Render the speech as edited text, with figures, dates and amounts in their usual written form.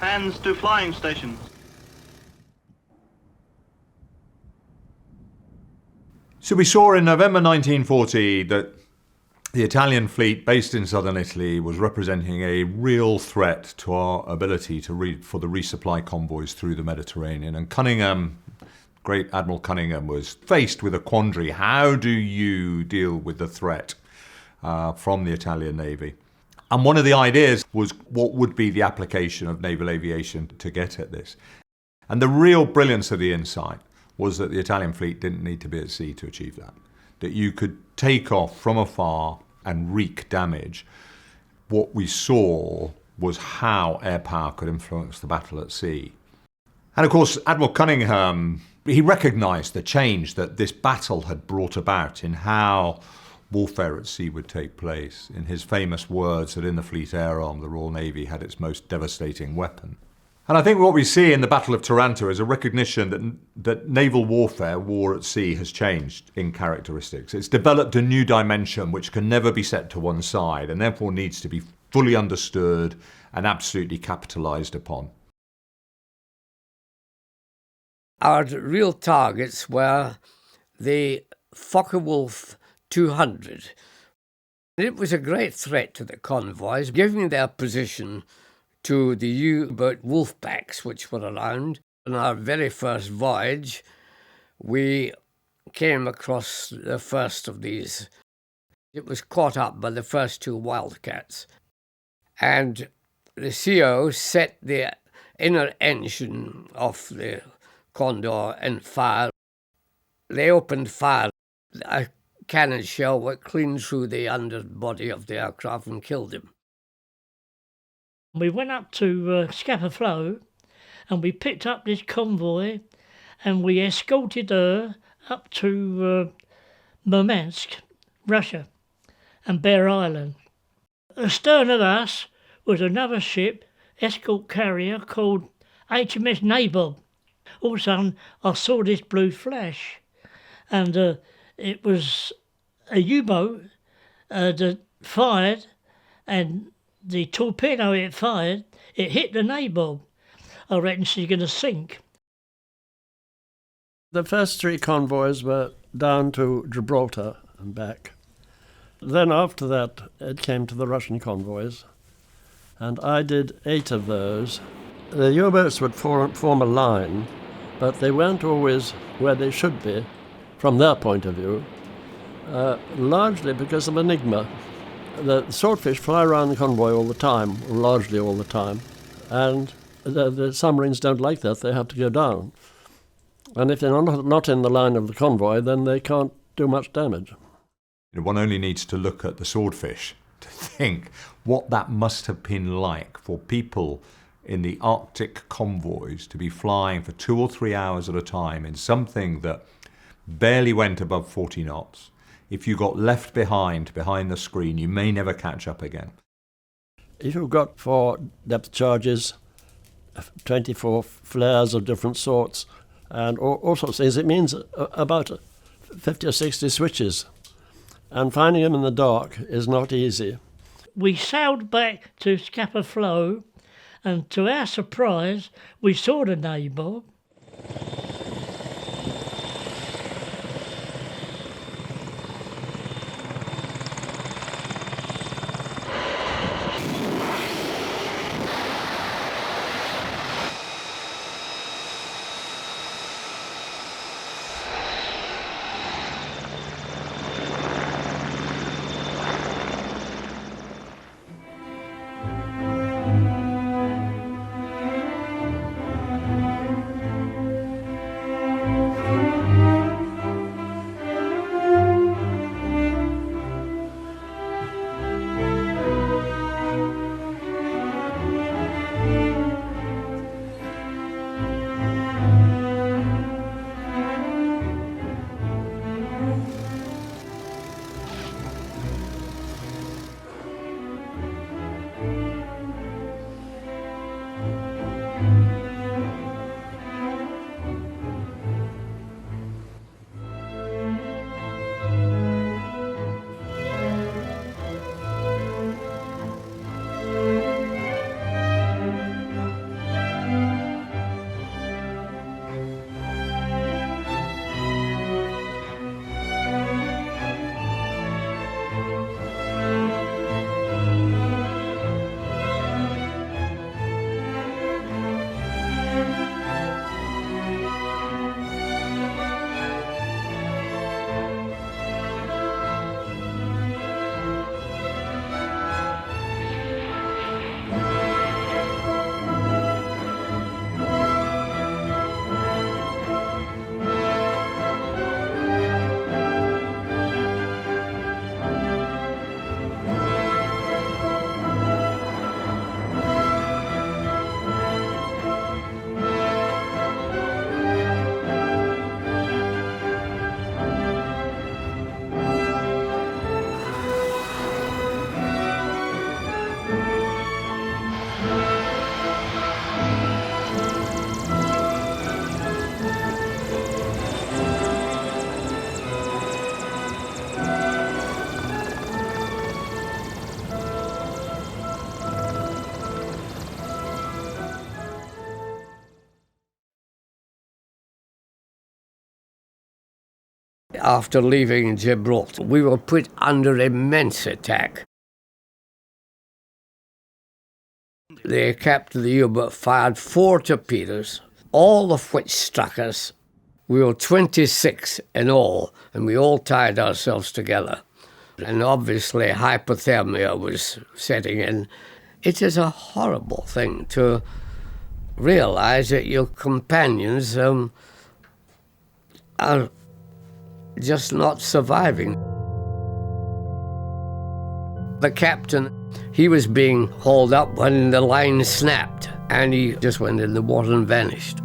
Hands to flying stations. So we saw in November 1940 that the Italian fleet based in southern Italy was representing a real threat to our ability for the resupply convoys through the Mediterranean. And Cunningham, great Admiral Cunningham, was faced with a quandary. How do you deal with the threat from the Italian Navy? And one of the ideas was what would be the application of naval aviation to get at this. And the real brilliance of the insight was that the Italian fleet didn't need to be at sea to achieve that. That you could take off from afar and wreak damage. What we saw was how air power could influence the battle at sea. And of course, Admiral Cunningham, he recognised the change that this battle had brought about in how warfare at sea would take place. In his famous words that in the Fleet Air Arm, the Royal Navy had its most devastating weapon. And I think what we see in the Battle of Taranto is a recognition that naval warfare, war at sea, has changed in characteristics. It's developed a new dimension which can never be set to one side and therefore needs to be fully understood and absolutely capitalised upon. Our real targets were the Focke-Wulf 200. It was a great threat to the convoys, giving their position to the U-boat Wolfpacks which were around. On our very first voyage, we came across the first of these. It was caught up by the first two Wildcats, and the CO set the inner engine of the Condor and fire. They opened fire. A cannon shell went clean through the underbody of the aircraft and killed him. We went up to Scapa Flow and we picked up this convoy and we escorted her up to Murmansk, Russia, and Bear Island. Astern of us was another ship, escort carrier called HMS Nabob. All of a sudden, I saw this blue flash, and it was a U-boat that fired, and the torpedo it fired, it hit the Nabob. I reckon she's going to sink. The first three convoys were down to Gibraltar and back. Then after that, it came to the Russian convoys, and I did 8 of those. The U-boats would form a line, but they weren't always where they should be, from their point of view, largely because of enigma. The swordfish fly around the convoy all the time, or largely all the time, and the submarines don't like that, they have to go down. And if they're not in the line of the convoy, then they can't do much damage. One only needs to look at the swordfish to think what that must have been like for people in the Arctic convoys to be flying for 2 or 3 hours at a time in something that barely went above 40 knots. If you got left behind the screen, you may never catch up again. If you've got 4 depth charges, 24 flares of different sorts, and all sorts of things, it means about 50 or 60 switches. And finding them in the dark is not easy. We sailed back to Scapa Flow, and to our surprise, we saw the Nabob. after leaving Gibraltar, we were put under immense attack. The captain of the U-boat fired 4 torpedoes, all of which struck us. We were 26 in all, and we all tied ourselves together. And obviously hypothermia was setting in. It is a horrible thing to realise that your companions are just not surviving. The captain, he was being hauled up when the line snapped, and he just went in the water and vanished.